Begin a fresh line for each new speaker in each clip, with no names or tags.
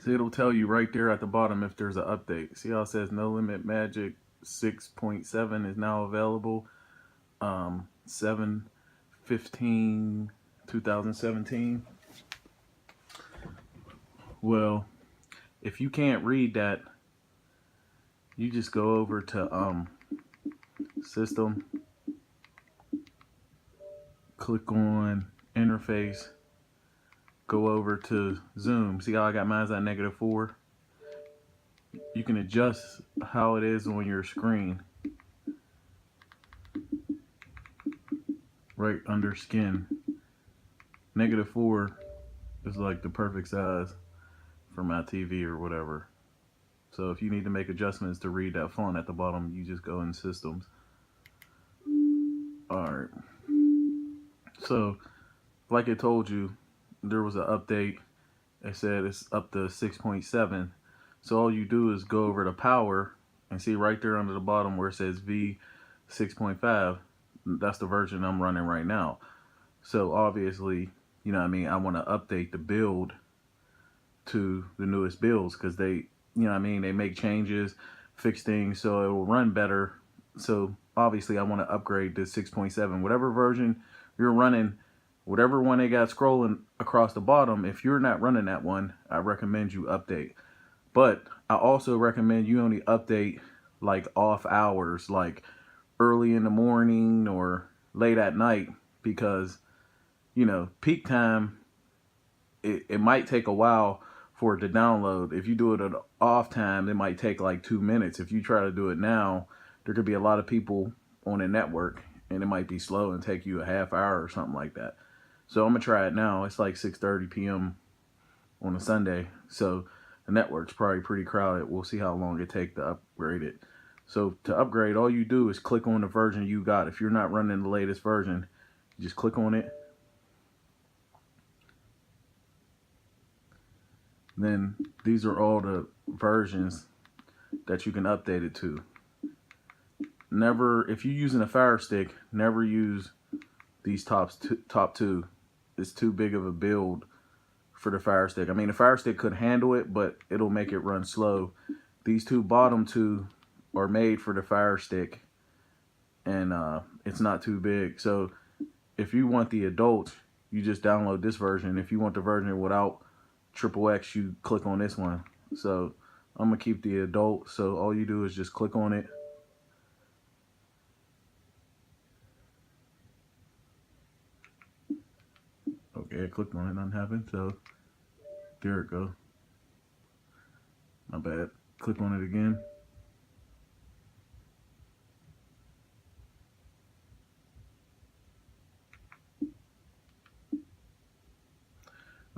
So it'll tell you right there at the bottom if there's an update. See how it says No Limit Magic 6.7 is now available. 7/15/2017. Well, if you can't read that, you just go over to System, click on Interface, go over to Zoom. See how I got mine at -4? You can adjust how it is on your screen right under skin. -4 is like the perfect size for my TV or whatever. So if you need to make adjustments to read that font at the bottom, you just go in Systems. Alright. So, like I told you, there was an update. It said it's up to 6.7. So all you do is go over to Power and see right there under the bottom where it says V6.5. That's the version I'm running right now. So obviously, you know what I mean, I want to update the build to the newest builds because they, you know what I mean, they make changes, fix things so it will run better. So obviously I want to upgrade to 6.7. Whatever version you're running, whatever one they got scrolling across the bottom, if you're not running that one, I recommend you update. But I also recommend you only update like off hours, like early in the morning or late at night, because, you know, peak time, it might take a while for it to download. If you do it at off time, it might take like 2 minutes. If you try to do it now, there could be a lot of people on the network and it might be slow and take you a half hour or something like that. So I'm gonna try it now. It's like 6:30 p.m. on a Sunday, so the network's probably pretty crowded. We'll see how long it takes to upgrade it. So to upgrade, all you do is click on the version you got. If you're not running the latest version, you just click on it. Then these are all the versions that you can update it to. Never, if you're using a Fire Stick, never use these top two. It's too big of a build for the Fire Stick. I mean, the Fire Stick could handle it, but it'll make it run slow. These bottom two are made for the Fire Stick, and it's not too big. So if you want the adult, you just download this version. If you want the version without XXX, you click on this one. So I'm gonna keep the adult, so all you do is just click on it. Okay, I clicked on it, nothing happened, so there it goes. My bad. Click on it again.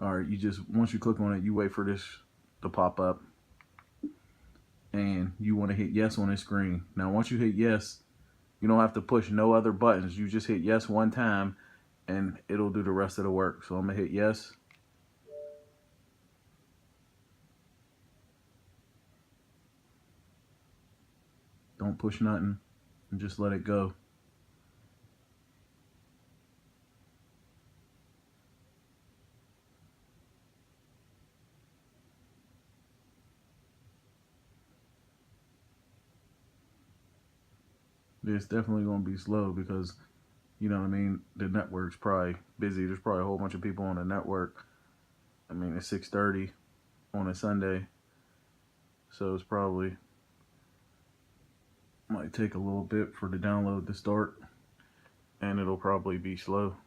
Alright, you just, once you click on it, you wait for this to pop up. And you want to hit yes on this screen. Now once you hit yes, you don't have to push no other buttons. You just hit yes one time and it'll do the rest of the work. So I'm going to hit yes. Don't push nothing and just let it go. It's definitely going to be slow because, you know what I mean, the network's probably busy. There's probably a whole bunch of people on the network. I mean, it's 6:30 on a Sunday, so it's probably might take a little bit for the download to start, and it'll probably be slow.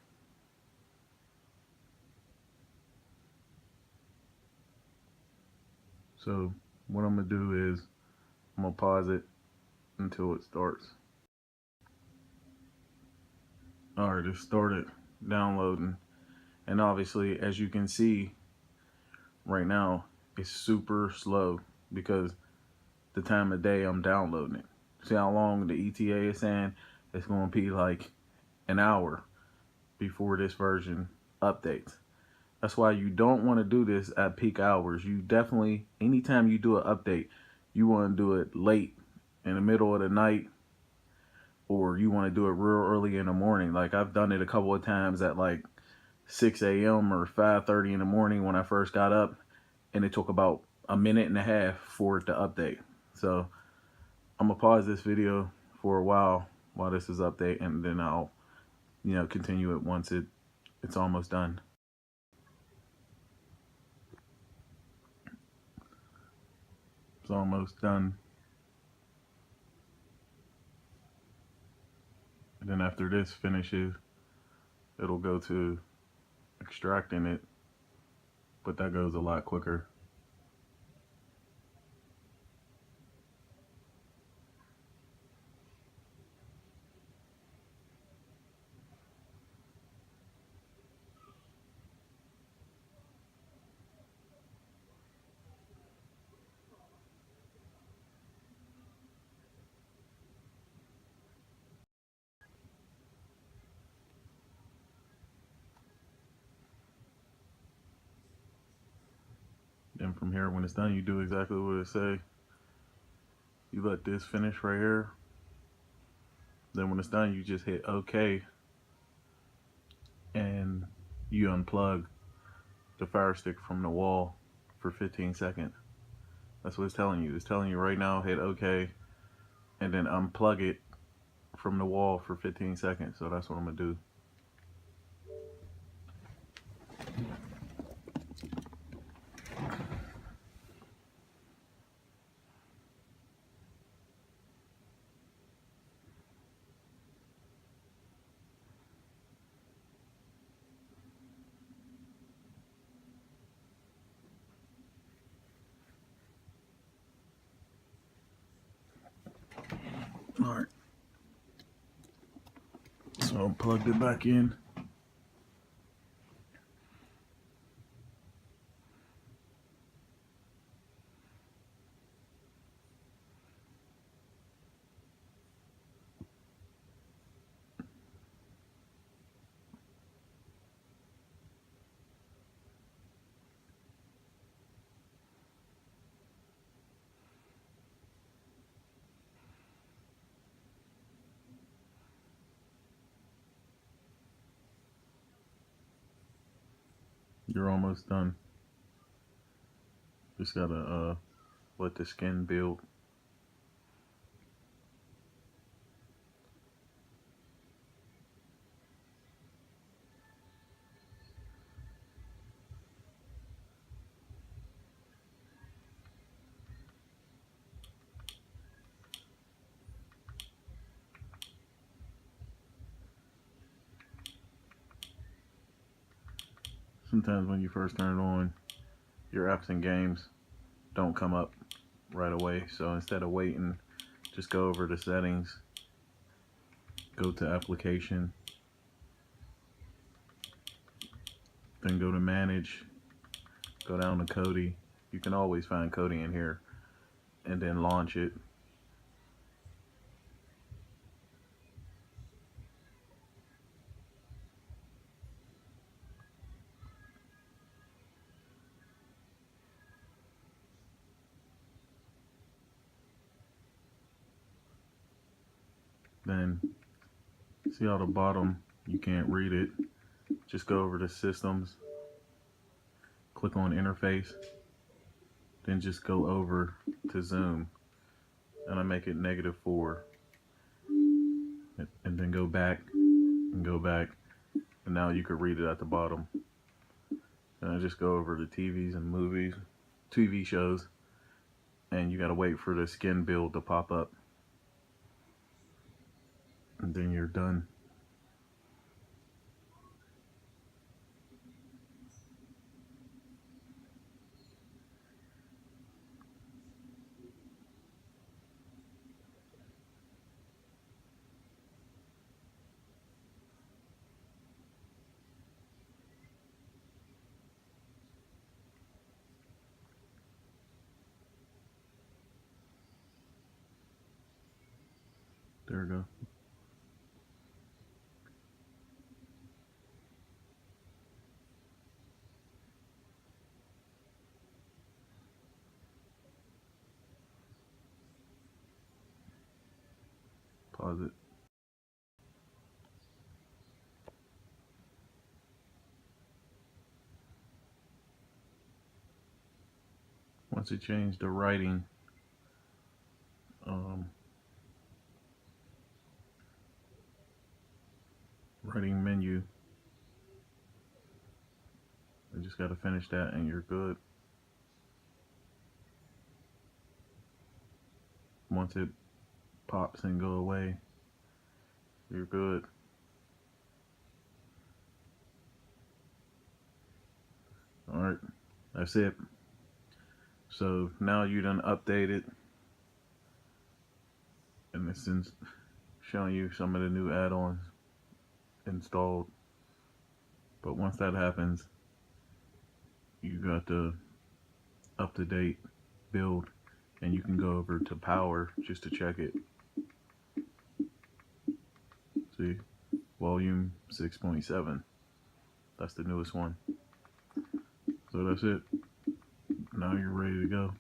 So what I'm gonna do is I'm gonna pause it until it starts. Alright, it started downloading, and obviously, as you can see right now, it's super slow because the time of day I'm downloading it. See how long the ETA is saying? It's going to be like an hour before this version updates. That's why you don't want to do this at peak hours. You definitely, anytime you do an update, you want to do it late in the middle of the night, or you want to do it real early in the morning. Like I've done it a couple of times at like 6 a.m. or 5:30 in the morning when I first got up, and it took about a minute and a half for it to update. So I'm gonna pause this video for a while this is update, and then I'll continue it once it's almost done. It's almost done. And then after this finishes, it'll go to extracting it, but that goes a lot quicker. Then from here, when it's done, you do exactly what it say. You let this finish right here. Then when it's done, you just hit OK, and you unplug the Fire Stick from the wall for 15 seconds. That's what it's telling you. It's telling you right now, hit OK, and then unplug it from the wall for 15 seconds. So that's what I'm gonna do. All right. So I plugged it back in. You're almost done. Just gotta let the skin build. Sometimes when you first turn it on, your apps and games don't come up right away. So instead of waiting, just go over to settings, go to application, then go to manage, go down to Kodi. You can always find Kodi in here, and then launch it. Then see how the bottom you can't read it. Just go over to systems, click on interface, then just go over to zoom, and I make it -4, and then go back and go back, and now you can read it at the bottom. And I just go over to TVs and movies, TV shows, and you gotta wait for the skin build to pop up, and then you're done. There we go. Pause it. once it changed the writing, writing menu, you just got to finish that and you're good. Once it pops and go away, you're good. Alright, that's it. So now you done updated, and it's showing you some of the new add-ons installed. But once that happens, you got the up-to-date build, and you can go over to power just to check it. See, volume 6.7. That's the newest one. So that's it. Now you're ready to go.